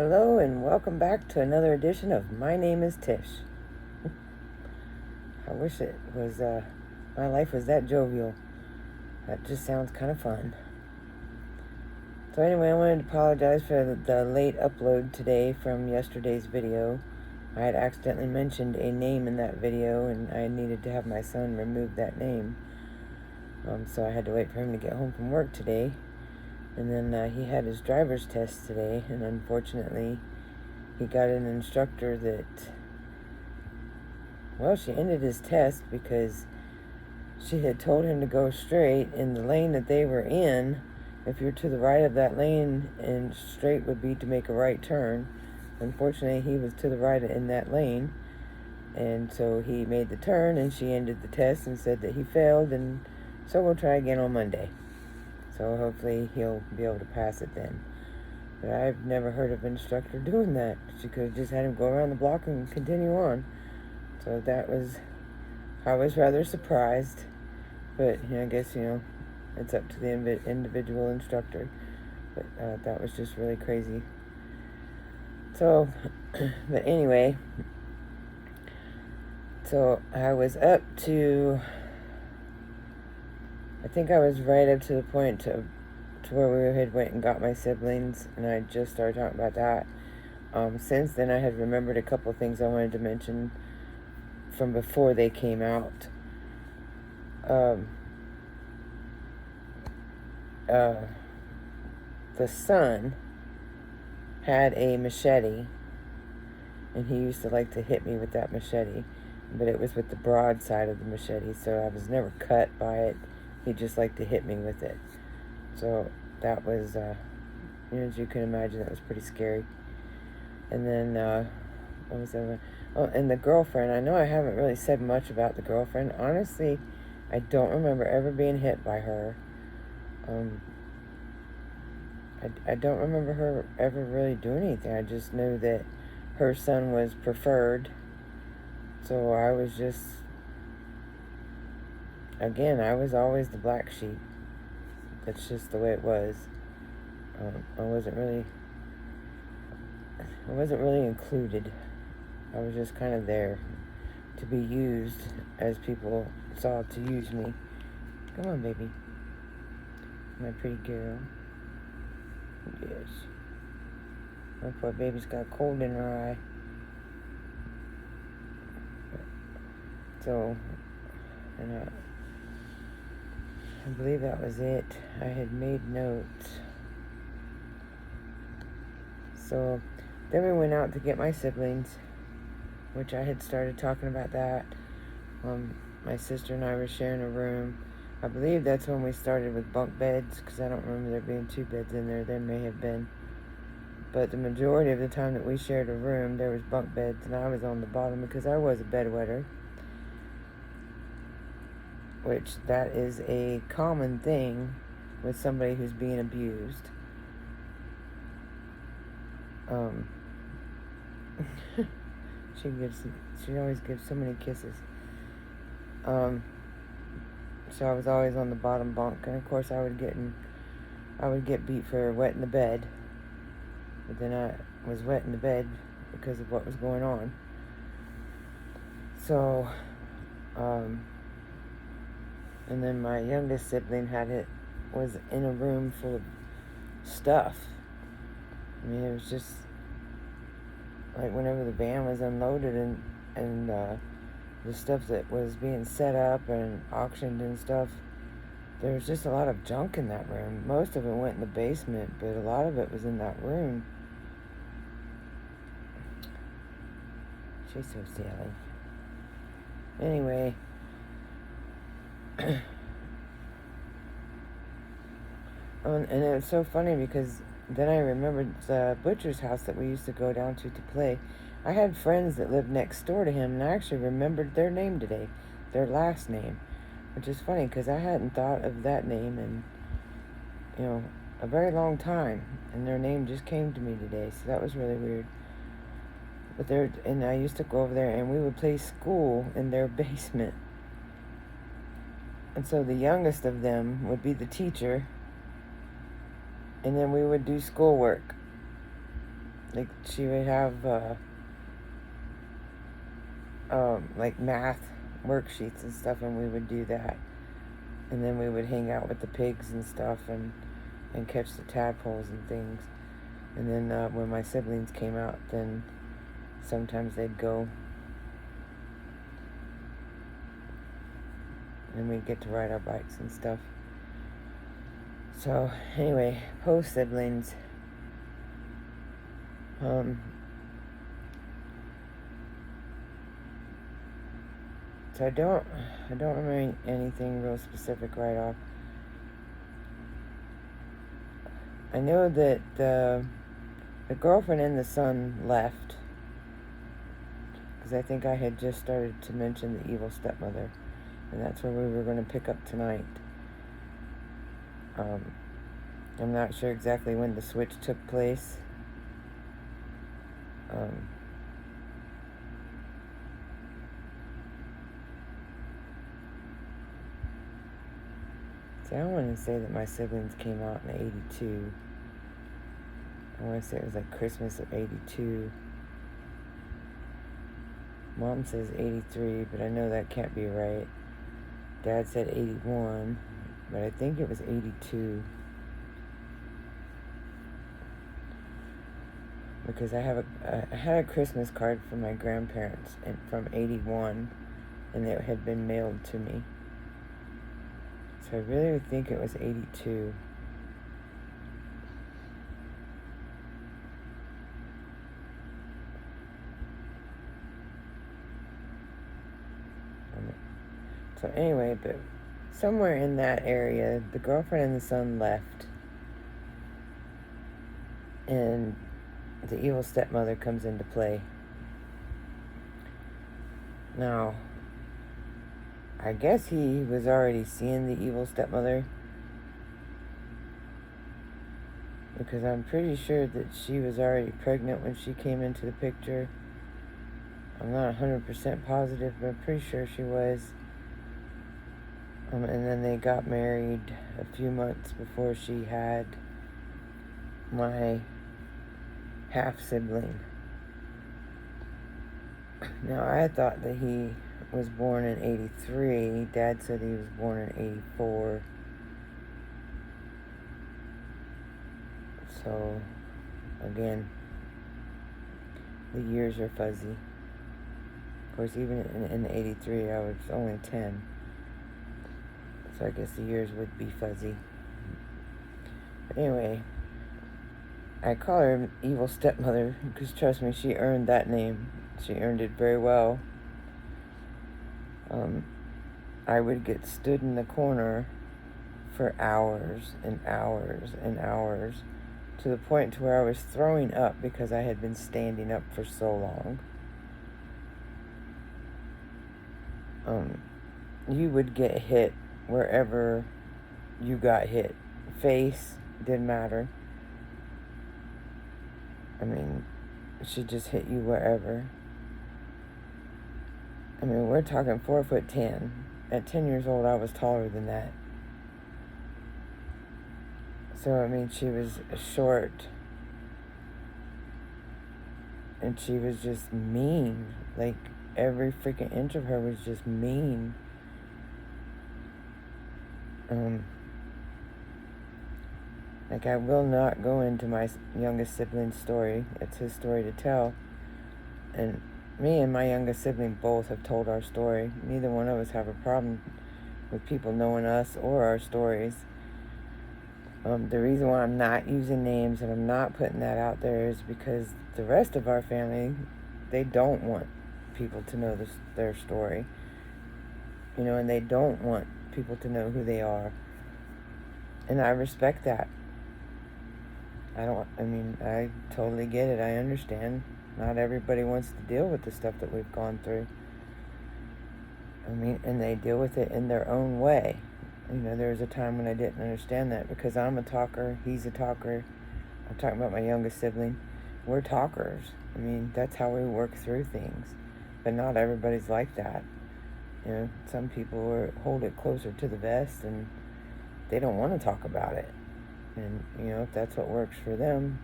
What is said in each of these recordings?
Hello and welcome back to another edition of My Name is Tish. I wish it was, my life was that jovial. That just sounds kind of fun. So anyway, I wanted to apologize for the late upload today from yesterday's video. I had accidentally mentioned a name in that video and I needed to have my son remove that name. So I had to wait for him to get home from work today. And then he had his driver's test today, and unfortunately he got an instructor that, well, she ended his test because she had told him to go straight in the lane that they were in. If you're to the right of that lane, and straight would be to make a right turn. Unfortunately, he was to the right in that lane, and so he made the turn, and she ended the test and said that he failed, and so we'll try again on Monday. So hopefully he'll be able to pass it then. But I've never heard of an instructor doing that. She could have just had him go around the block and continue on. So I was rather surprised. But I guess, it's up to the individual instructor. But that was just really crazy. So, but anyway, so I was up to, I think I was right up to the point to where we had went and got my siblings, and I just started talking about that. Since then, I had remembered a couple of things I wanted to mention from before they came out. The son had a machete, and he used to like to hit me with that machete, but it was with the broad side of the machete, so I was never cut by it. He just liked to hit me with it. So that was, as you can imagine, that was pretty scary. And then, what was the other one? Oh, and the girlfriend. I know I haven't really said much about the girlfriend. Honestly, I don't remember ever being hit by her. I don't remember her ever really doing anything. I just knew that her son was preferred. So I was just, again, I was always the black sheep. That's just the way it was. I wasn't really included. I was just kind of there to be used as people saw to use me. Come on, baby. My pretty girl. Yes. My poor baby's got a cold in her eye. So, and I believe that was it. I had made notes. So then we went out to get my siblings, which I had started talking about that. My sister and I were sharing a room. I believe that's when we started with bunk beds, because I don't remember there being 2 beds in there. There may have been. But the majority of the time that we shared a room, there was bunk beds, and I was on the bottom because I was a bedwetter. Which that is a common thing with somebody who's being abused. She always gives so many kisses. So I was always on the bottom bunk, and of course I would get beat for wetting the bed. But then I was wetting the bed because of what was going on. So, and then my youngest sibling was in a room full of stuff. I mean, it was just like whenever the van was unloaded and the stuff that was being set up and auctioned and stuff, there was just a lot of junk in that room. Most of it went in the basement, but a lot of it was in that room. She's so silly. Anyway, and it was so funny because then I remembered the butcher's house that we used to go down to play. I had friends that lived next door to him, and I actually remembered their name today, their last name, which is funny because I hadn't thought of that name in, a very long time, and their name just came to me today, so that was really weird. But and I used to go over there, and we would play school in their basement. And so the youngest of them would be the teacher, and then we would do schoolwork. like she would have like math worksheets and stuff, and we would do that, and then we would hang out with the pigs and stuff, and catch the tadpoles and things. And then when my siblings came out, then sometimes they'd go, and we'd get to ride our bikes and stuff. So anyway, post siblings. So I don't remember anything real specific right off. I know that the girlfriend and the son left, because I think I had just started to mention the evil stepmother, and that's where we were going to pick up tonight. I'm not sure exactly when the switch took place. See, I want to say that my siblings came out in '82. I want to say it was like Christmas of '82. Mom says '83, but I know that can't be right. Dad said '81, but I think it was '82. Because I had a Christmas card from my grandparents from '81, and it had been mailed to me. So I really would think it was '82. So anyway, but somewhere in that area, the girlfriend and the son left, and the evil stepmother comes into play. Now, I guess he was already seeing the evil stepmother, because I'm pretty sure that she was already pregnant when she came into the picture. I'm not 100% positive, but I'm pretty sure she was. And then they got married a few months before she had my half-sibling. Now, I thought that he was born in '83. Dad said he was born in '84. So, again, the years are fuzzy. Of course, even in '83, I was only 10. So I guess the years would be fuzzy. But anyway, I call her evil stepmother because, trust me, she earned that name. She earned it very well. I would get stood in the corner for hours and hours and hours, to the point to where I was throwing up because I had been standing up for so long. You would get hit wherever you got hit. Face, didn't matter. I mean, she just hit you wherever. I mean, we're talking 4'10". At 10 years old, I was taller than that. So, I mean, she was short. And she was just mean. Like, every freaking inch of her was just mean. Like, I will not go into my youngest sibling's story. It's his story to tell. And me and my youngest sibling both have told our story. Neither one of us have a problem with people knowing us or our stories. The reason why I'm not using names and I'm not putting that out there is because the rest of our family, they don't want people to know their story. You know, and they don't want people to know who they are. And I respect that. I totally get it. I understand. Not everybody wants to deal with the stuff that we've gone through. I mean, and they deal with it in their own way. You know, there was a time when I didn't understand that, because I'm a talker, he's a talker. I'm talking about my youngest sibling. We're talkers. I mean, that's how we work through things. But not everybody's like that. You know, some people hold it closer to the vest and they don't want to talk about it. And, you know, if that's what works for them,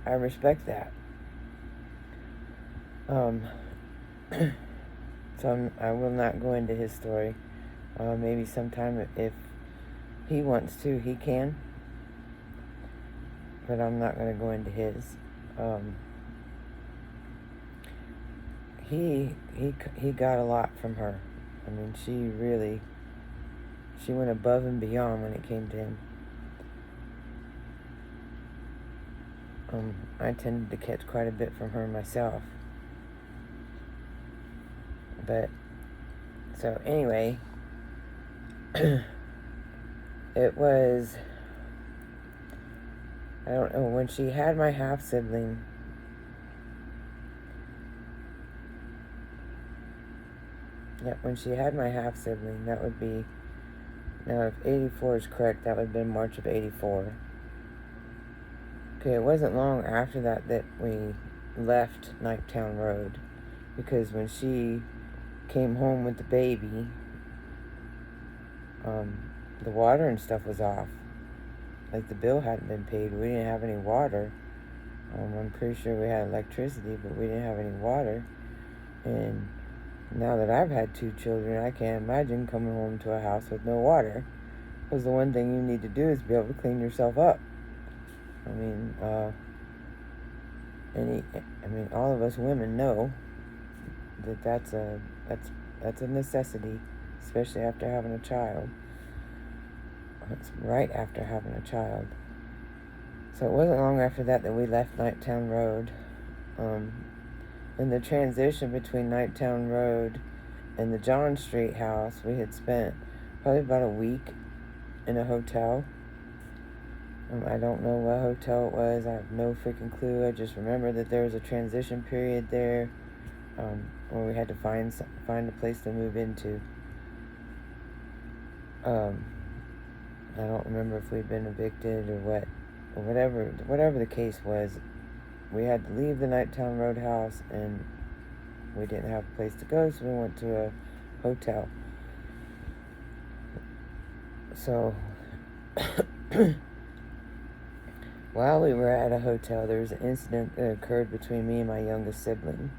I respect that. So I will not go into his story. Maybe sometime if he wants to, he can. But I'm not going to go into his. He got a lot from her. I mean, she went above and beyond when it came to him. I tended to catch quite a bit from her myself. But, so anyway, it was, I don't know, when she had my half-sibling, when she had my half-sibling, that would be, now if 84 is correct, that would have been March of 84. Okay, it wasn't long after that that we left Nipetown Rd, because when she came home with the baby, the water and stuff was off. Like, the bill hadn't been paid. We didn't have any water. I'm pretty sure we had electricity, but we didn't have any water. And now that I've had 2 children, I can't imagine coming home to a house with no water. Because the one thing you need to do is be able to clean yourself up. I mean, all of us women know that that's a necessity, especially after having a child. It's right after having a child. So it wasn't long after that we left Nipetown Rd. In the transition between Nipetown Rd and the John Street house, we had spent probably about a week in a hotel. I don't know what hotel it was. I have no freaking clue. I just remember that there was a transition period there, where we had to find a place to move into. I don't remember if we'd been evicted or what, or whatever the case was. We had to leave the Nipetown Rd house, and we didn't have a place to go, so we went to a hotel. So, while we were at a hotel, there was an incident that occurred between me and my youngest sibling.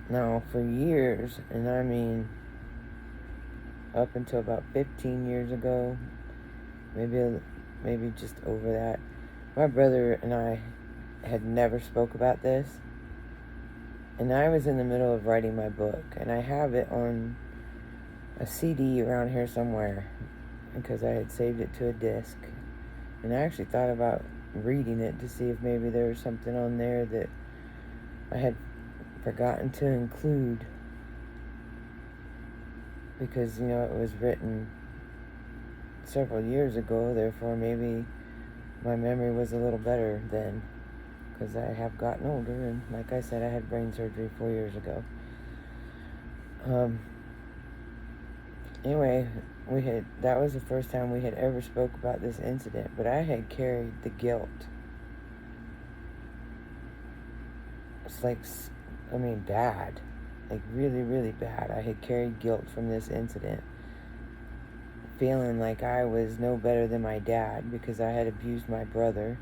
Now, for years, and I mean up until about 15 years ago, maybe just over that, my brother and I had never spoke about this. And I was in the middle of writing my book, and I have it on a CD around here somewhere, because I had saved it to a disc. And I actually thought about reading it to see if maybe there was something on there that I had forgotten to include, because, it was written several years ago, therefore maybe my memory was a little better then, because I have gotten older, and like I said, I had brain surgery 4 years ago. Anyway, that was the first time we had ever spoke about this incident, but I had carried the guilt. It's like, bad. Like, really, really bad. I had carried guilt from this incident, feeling like I was no better than my dad because I had abused my brother.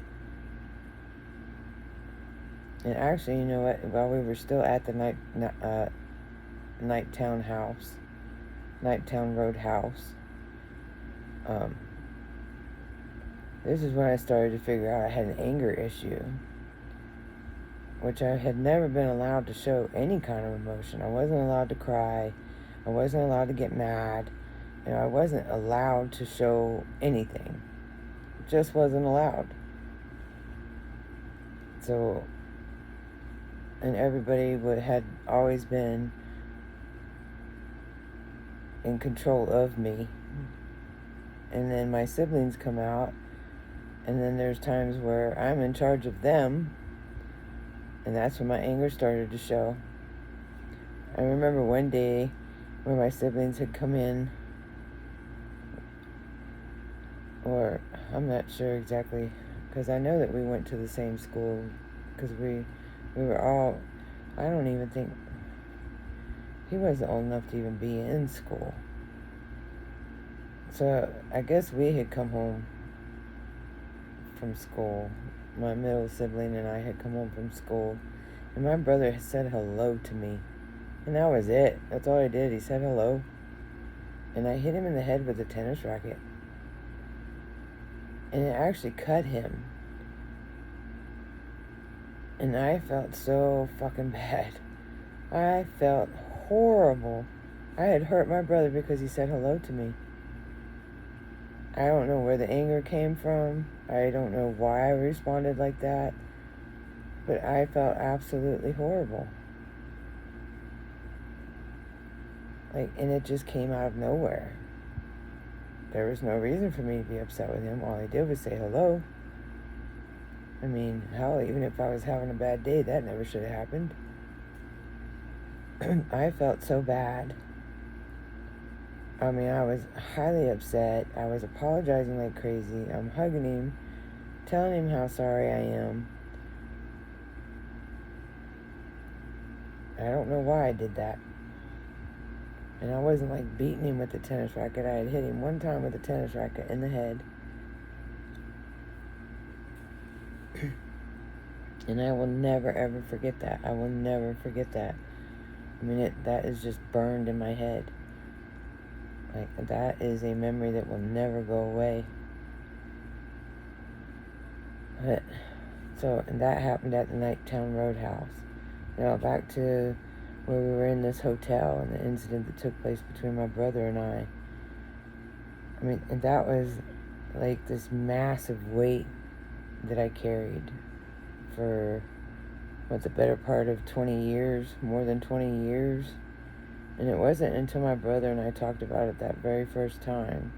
And actually, you know what? While we were still at the Nipetown Rd house, this is when I started to figure out I had an anger issue, which I had never been allowed to show any kind of emotion. I wasn't allowed to cry. I wasn't allowed to get mad. I wasn't allowed to show anything. It just wasn't allowed. So, and everybody had always been in control of me. And then my siblings come out, and then there's times where I'm in charge of them, and that's when my anger started to show. I remember one day when my siblings had come in, or I'm not sure exactly, because I know that we went to the same school, because we were all, I don't even think, he wasn't old enough to even be in school. So I guess we had come home from school, my middle sibling and I had come home from school, and my brother had said hello to me. And that was it. That's all he did. He said hello. And I hit him in the head with a tennis racket. And it actually cut him. And I felt so fucking bad. I felt horrible. I had hurt my brother because he said hello to me. I don't know where the anger came from. I don't know why I responded like that. But I felt absolutely horrible. And it just came out of nowhere. There was no reason for me to be upset with him. All I did was say hello. I mean, hell, even if I was having a bad day, that never should have happened. I felt so bad. I mean, I was highly upset. I was apologizing like crazy. I'm hugging him, telling him how sorry I am. I don't know why I did that. And I wasn't like beating him with the tennis racket. I had hit him one time with a tennis racket in the head. And I will never, ever forget that. I will never forget that. I mean, that is just burned in my head. That is a memory that will never go away. But, and that happened at the Nipetown Rd house. Back to where we were in this hotel and the incident that took place between my brother and I. I mean, and that was like this massive weight that I carried for, the better part of 20 years, more than 20 years. And it wasn't until my brother and I talked about it that very first time,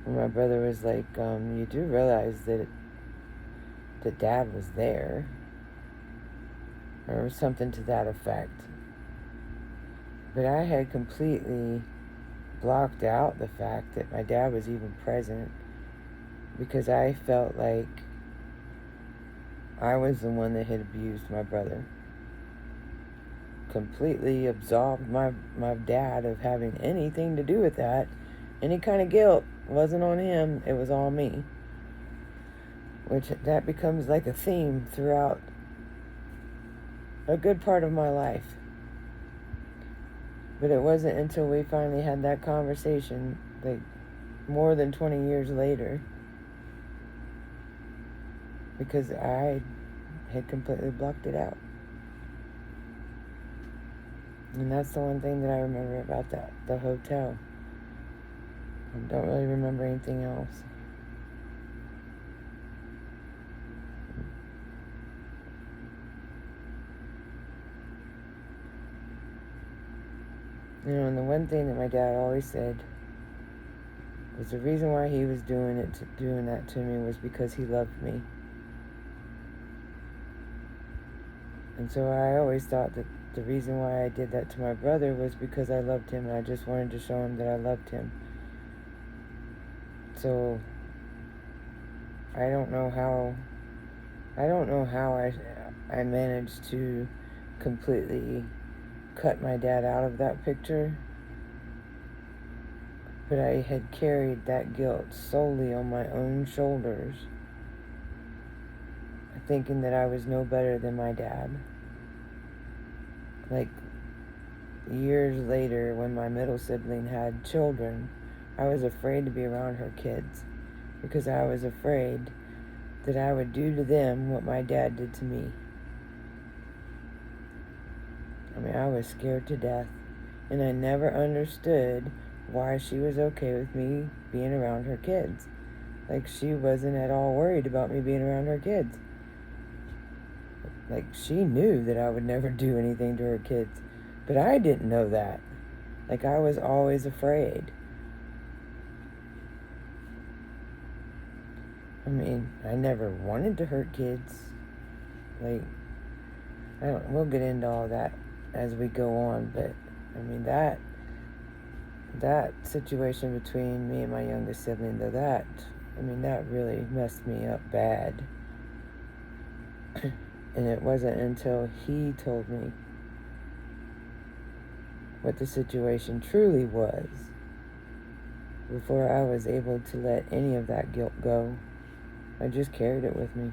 when my brother was like, you do realize that Dad was there, or something to that effect. But I had completely blocked out the fact that my dad was even present, because I felt like I was the one that had abused my brother. Completely absolved my dad of having anything to do with that. Any kind of guilt wasn't on him, it was all me. Which that becomes like a theme throughout a good part of my life. But it wasn't until we finally had that conversation, like more than 20 years later, because I had completely blocked it out. And that's the one thing that I remember about the hotel. I don't really remember anything else. And the one thing that my dad always said was the reason why he was doing that to me was because he loved me. And so I always thought that the reason why I did that to my brother was because I loved him, and I just wanted to show him that I loved him. So I don't know how I managed to completely cut my dad out of that picture, but I had carried that guilt solely on my own shoulders, thinking that I was no better than my dad. Like, years later, when my middle sibling had children, I was afraid to be around her kids, because I was afraid that I would do to them what my dad did to me. I mean, I was scared to death, and I never understood why she was okay with me being around her kids. Like, she wasn't at all worried about me being around her kids. Like, she knew that I would never do anything to her kids, but I didn't know that. Like, I was always afraid. I mean, I never wanted to hurt kids. Like, we'll get into all that as we go on, but I mean, that situation between me and my youngest sibling, though, that really messed me up bad. And it wasn't until he told me what the situation truly was before I was able to let any of that guilt go. I just carried it with me.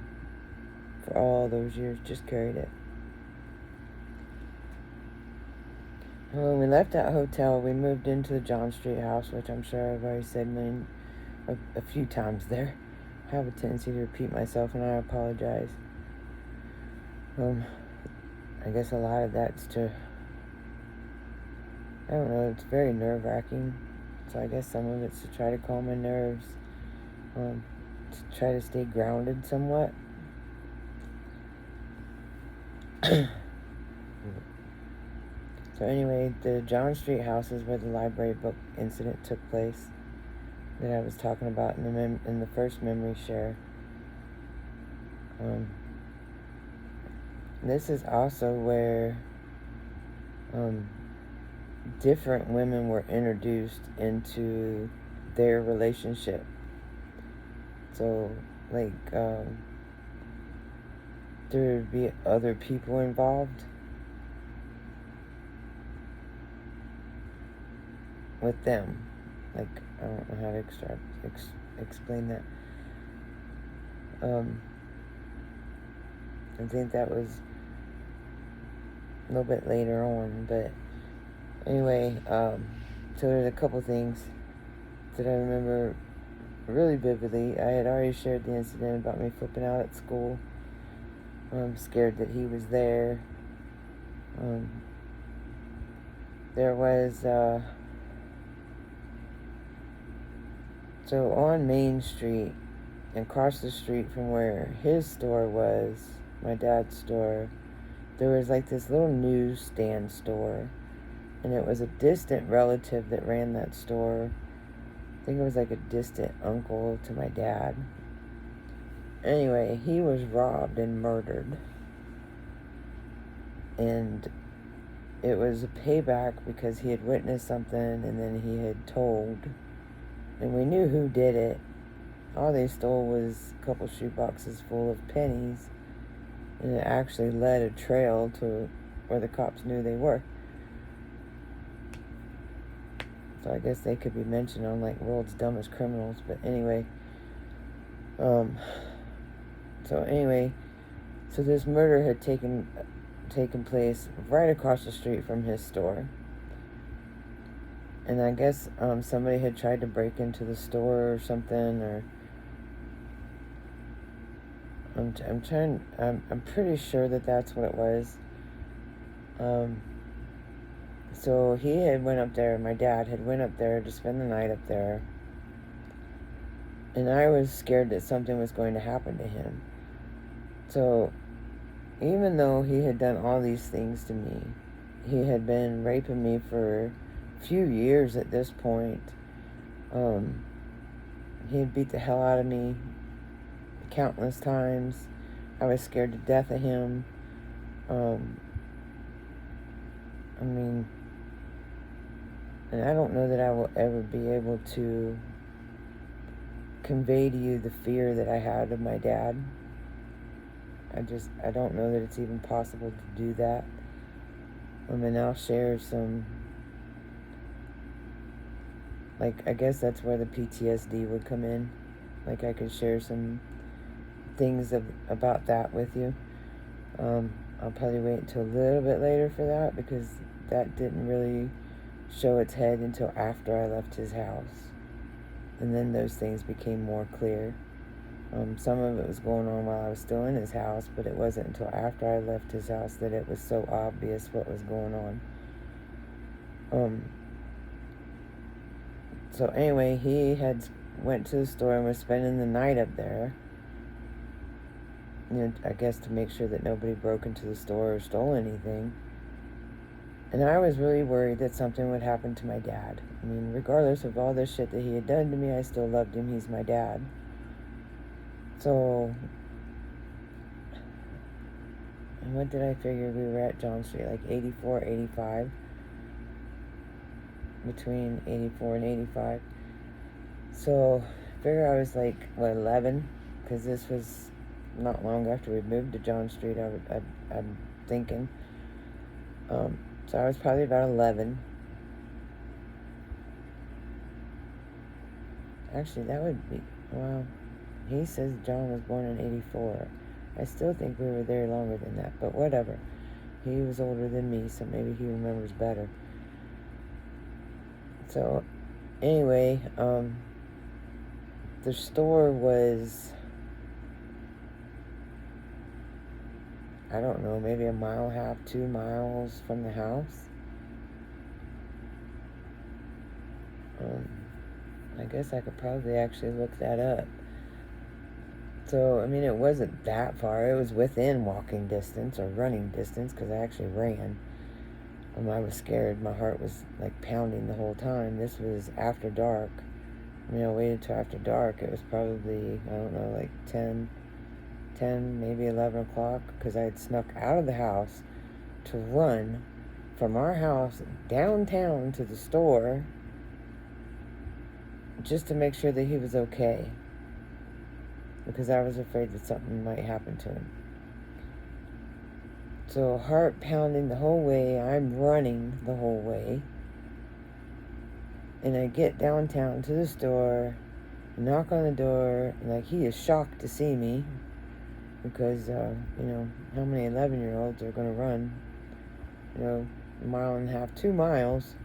for all those years, just carried it. When we left that hotel, we moved into the John Street house, which I'm sure I've already said a few times there. I have a tendency to repeat myself, and I apologize. I guess a lot of that's I don't know, it's very nerve-wracking. So I guess some of it's to try to calm my nerves, to try to stay grounded somewhat. So anyway, the John Street house is where the library book incident took place that I was talking about in the first memory share. This is also where different women were introduced into their relationship. So, like, there would be other people involved with them. Like, I don't know how to explain that. I think that was a little bit later on, but anyway, so there's a couple things that I remember really vividly. I had already shared the incident about me flipping out at school. I'm scared that he was there. There was, so on Main Street, and across the street from where his store was, my dad's store, there was like this little newsstand store. And it was a distant relative that ran that store. I think it was like a distant uncle to my dad. Anyway, he was robbed and murdered. And it was a payback because he had witnessed something and then he had told. And we knew who did it. All they stole was a couple shoeboxes full of pennies. And it actually led a trail to where the cops knew they were. So I guess they could be mentioned on like World's Dumbest Criminals. But anyway. So this murder had taken place right across the street from his store. And I guess somebody had tried to break into the store or something, or I'm pretty sure that that's what it was. So he had went up there, my dad had went up there to spend the night up there. And I was scared that something was going to happen to him. So even though he had done all these things to me, he had been raping me for a few years at this point. He had beat the hell out of me countless times. I was scared to death of him. And I don't know that I will ever be able to convey to you the fear that I had of my dad. I don't know that it's even possible to do that. And I'll share some, like, I guess that's where the PTSD would come in. Like, I could share some things about that with you. I'll probably wait until a little bit later for that, because that didn't really show its head until after I left his house. And then those things became more clear. Some of it was going on while I was still in his house, but it wasn't until after I left his house that it was so obvious what was going on. So anyway, he had went to the store and was spending the night up there. You know, I guess to make sure that nobody broke into the store or stole anything. And I was really worried that something would happen to my dad. I mean, regardless of all this shit that he had done to me, I still loved him. He's my dad. So, and what did I figure we were at John Street? Like 84, 85? Between 84 and 85. So, I figure I was like, 11? Because this was not long after we moved to John Street, I'm thinking. So I was probably about 11. Actually, that would be, well, he says John was born in 84. I still think we were there longer than that, but whatever. He was older than me, so maybe he remembers better. So, anyway, the store was, I don't know, maybe a mile and a half, 2 miles from the house. I guess I could probably actually look that up. So, I mean, it wasn't that far. It was within walking distance or running distance, because I actually ran. I was scared. My heart was like pounding the whole time. This was after dark. I mean, I waited till after dark. It was probably, I don't know, like 10, maybe 11 o'clock, because I had snuck out of the house to run from our house downtown to the store just to make sure that he was okay, because I was afraid that something might happen to him. So, heart pounding the whole way, I'm running the whole way, and I get downtown to the store, knock on the door, and like, he is shocked to see me, because, how many 11-year-olds are going to run, a mile and a half, 2 miles,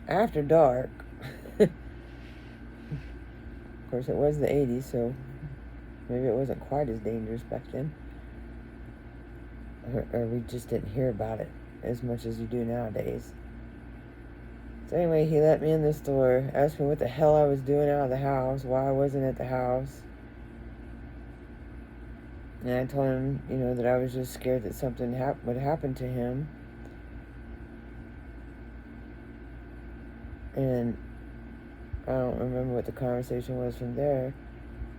after dark. Of course, it was the 80s, so maybe it wasn't quite as dangerous back then. Or we just didn't hear about it as much as you do nowadays. So anyway, he let me in the store, asked me what the hell I was doing out of the house, why I wasn't at the house. And I told him, that I was just scared that something would happen to him. And I don't remember what the conversation was from there.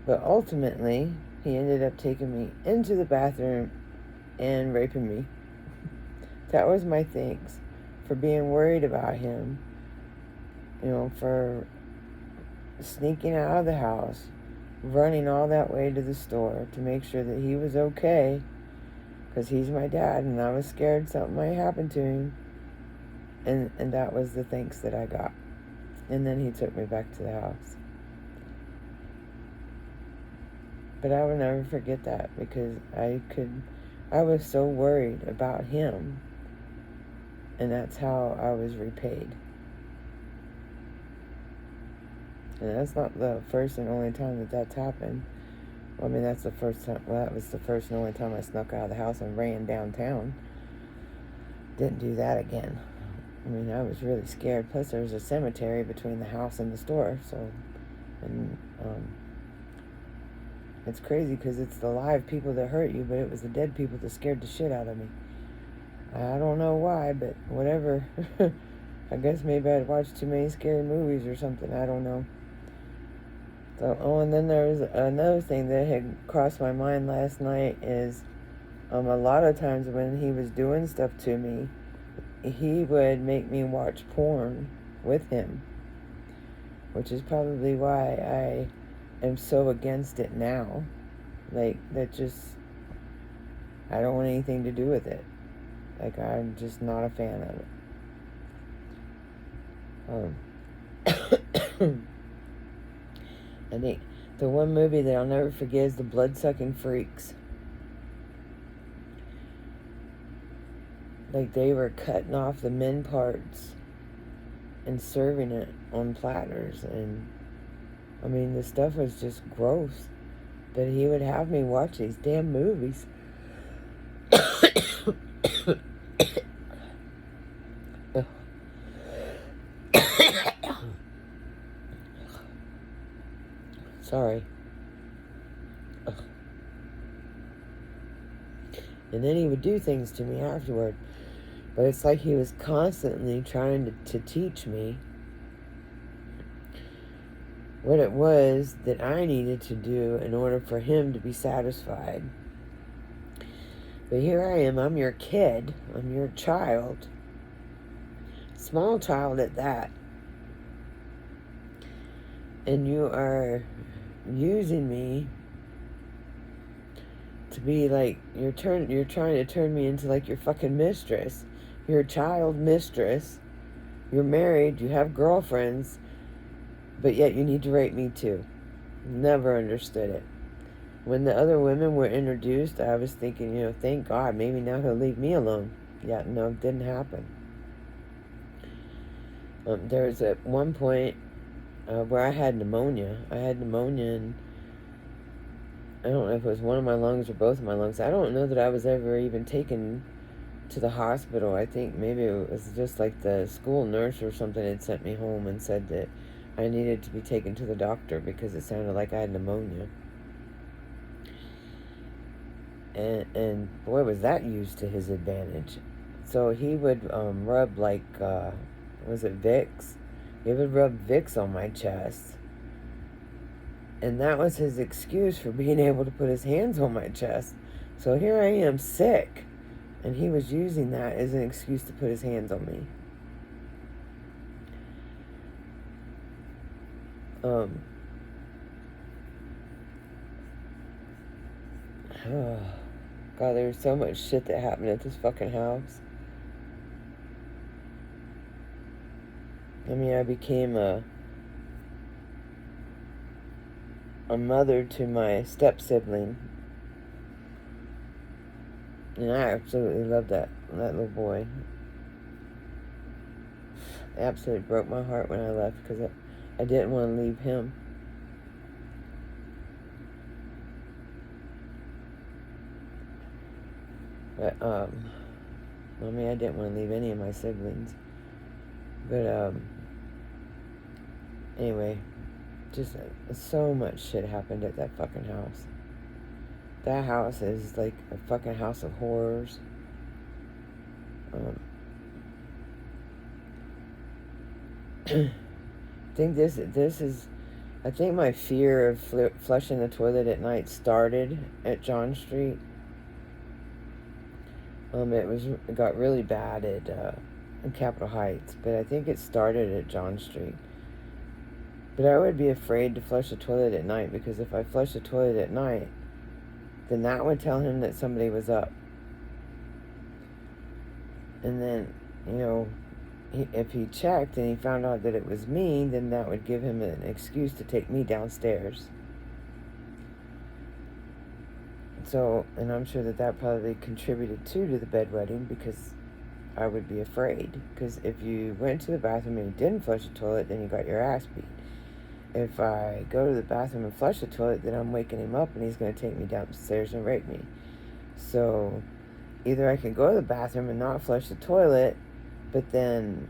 But ultimately, he ended up taking me into the bathroom and raping me. That was my thanks for being worried about him. For sneaking out of the house, running all that way to the store to make sure that he was okay, because he's my dad, and I was scared something might happen to him. And that was the thanks that I got. And then he took me back to the house. But I will never forget that, because I was so worried about him, and that's how I was repaid. And that's not the first and only time that that's happened. Well, I mean, that's the first time. Well, that was the first and only time I snuck out of the house and ran downtown. Didn't do that again. I mean, I was really scared. Plus, there was a cemetery between the house and the store. So, and it's crazy, because it's the live people that hurt you, but it was the dead people that scared the shit out of me. I don't know why, but whatever. I guess maybe I'd watched too many scary movies or something. I don't know. So, and then there was another thing that had crossed my mind last night is, a lot of times when he was doing stuff to me, he would make me watch porn with him, which is probably why I am so against it now. Like, that just, I don't want anything to do with it. Like, I'm just not a fan of it. I think the one movie that I'll never forget is The Blood-Sucking Freaks. Like, they were cutting off the men parts and serving it on platters. And, I mean, the stuff was just gross. But he would have me watch these damn movies. Sorry. And then he would do things to me afterward. But it's like he was constantly trying to teach me what it was that I needed to do in order for him to be satisfied. But here I am, I'm your kid, I'm your child, small child at that, and you are using me to be like, you're trying to turn me into like your fucking mistress. You're a child mistress, you're married, you have girlfriends, but yet you need to rape me too. Never understood it. When the other women were introduced, I was thinking, thank God, maybe now he'll leave me alone. Yeah, no, it didn't happen. There was at one point where I had pneumonia. And I don't know if it was one of my lungs or both of my lungs. I don't know that I was ever even taken to the hospital. I think maybe it was just like the school nurse or something had sent me home and said that I needed to be taken to the doctor because it sounded like I had pneumonia. And boy, was that used to his advantage. So he would rub was it Vicks? He would rub Vicks on my chest. And that was his excuse for being able to put his hands on my chest. So here I am sick. And he was using that as an excuse to put his hands on me. Oh, God, there was so much shit that happened at this fucking house. I mean, I became a mother to my step-sibling. And I absolutely loved that little boy. It absolutely broke my heart when I left because I didn't want to leave him. But, I didn't want to leave any of my siblings. But, anyway, just so much shit happened at that fucking house. That house is like a fucking house of horrors. I think I think my fear of flushing the toilet at night started at John Street. It got really bad in Capitol Heights, but I think it started at John Street. But I would be afraid to flush the toilet at night because if I flush the toilet at night, then that would tell him that somebody was up. And then, if he checked and he found out that it was me, then that would give him an excuse to take me downstairs. So, and I'm sure that probably contributed too to the bedwetting because I would be afraid. Because if you went to the bathroom and you didn't flush the toilet, then you got your ass beat. If I go to the bathroom and flush the toilet, then I'm waking him up and he's going to take me downstairs and rape me. So, either I can go to the bathroom and not flush the toilet, but then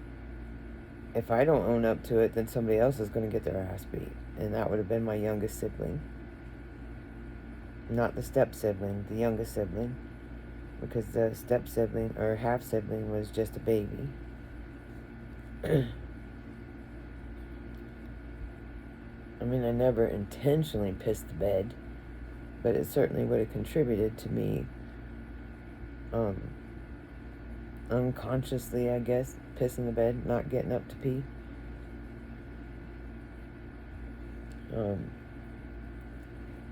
if I don't own up to it, then somebody else is going to get their ass beat. And that would have been my youngest sibling. Not the step-sibling, the youngest sibling. Because the step-sibling, or half-sibling, was just a baby. I mean, I never intentionally pissed the bed. But it certainly would have contributed to me unconsciously, I guess, pissing the bed, not getting up to pee.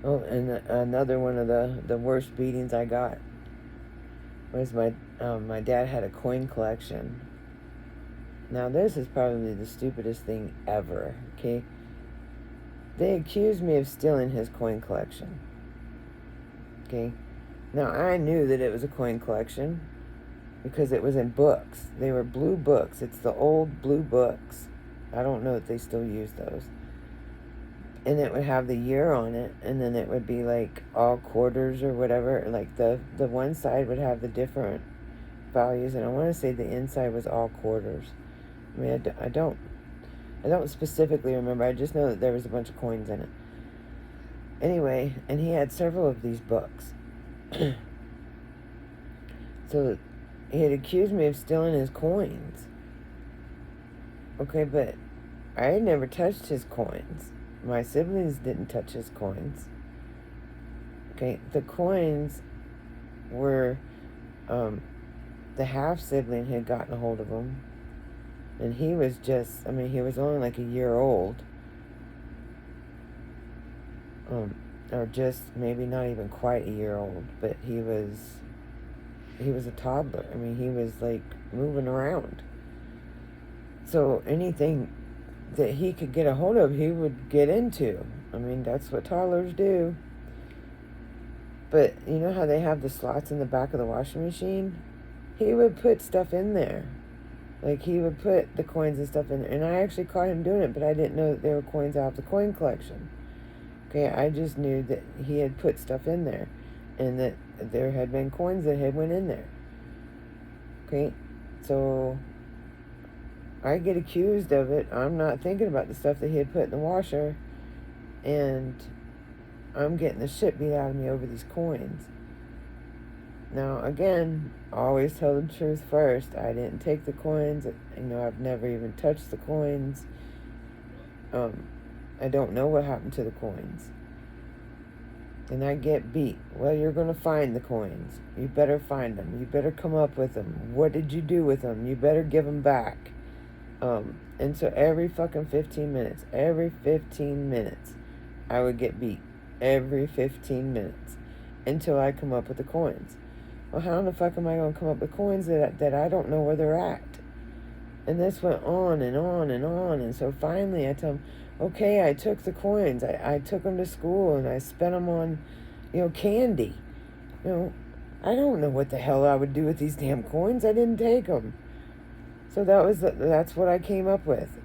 And another one of the worst beatings I got was my dad had a coin collection. Now, this is probably the stupidest thing ever, okay? They accused me of stealing his coin collection, okay? Now, I knew that it was a coin collection because it was in books. They were blue books. It's the old blue books. I don't know if they still use those. And it would have the year on it, and then it would be like all quarters or whatever. Like the one side would have the different values, and I want to say the inside was all quarters. I mean, I don't specifically remember. I just know that there was a bunch of coins in it. Anyway, and he had several of these books. So he had accused me of stealing his coins. Okay, but I had never touched his coins. My siblings didn't touch his coins. Okay, the coins were, the half-sibling had gotten a hold of them. And he was he was only like a year old. Or just maybe not even quite a year old. But he was a toddler. I mean, he was like moving around. So anything that he could get a hold of, he would get into. I mean, that's what toddlers do. But you know how they have the slots in the back of the washing machine? He would put stuff in there. Like, he would put the coins and stuff in there. And I actually caught him doing it, but I didn't know that there were coins out of the coin collection. Okay, I just knew that he had put stuff in there. And that there had been coins that had went in there. Okay, so I get accused of it. I'm not thinking about the stuff that he had put in the washer. And I'm getting the shit beat out of me over these coins. Now, again, always tell the truth first. I didn't take the coins. I've never even touched the coins. I don't know what happened to the coins. And I get beat. Well, you're going to find the coins. You better find them. You better come up with them. What did you do with them? You better give them back. And so every fucking 15 minutes, I would get beat. Every 15 minutes. Until I come up with the coins. Well, how in the fuck am I going to come up with coins that I don't know where they're at? And this went on and on and on. And so finally I tell him, okay, I took the coins. I took them to school and I spent them on, candy. I don't know what the hell I would do with these damn coins. I didn't take them. So that's what I came up with.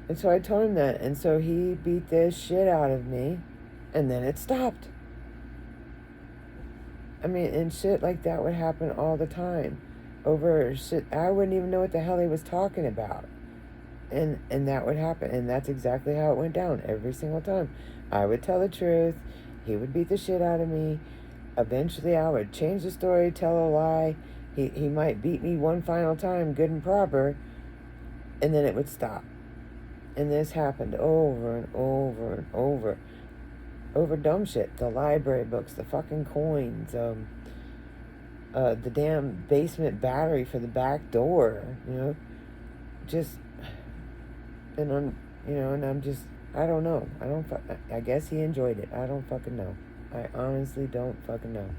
And so I told him that. And so he beat the shit out of me. And then it stopped. And shit like that would happen all the time. Over shit, I wouldn't even know what the hell he was talking about. And that would happen. And that's exactly how it went down every single time. I would tell the truth. He would beat the shit out of me. Eventually I would change the story, tell a lie. He might beat me one final time, good and proper. And then it would stop. And this happened over and over and over. Over dumb shit. The library books, the fucking coins, the damn basement battery for the back door, I don't know. I guess he enjoyed it. I don't fucking know. I honestly don't fucking know.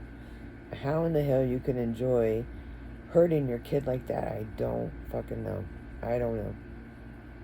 How in the hell you can enjoy hurting your kid like that? I don't fucking know. I don't know.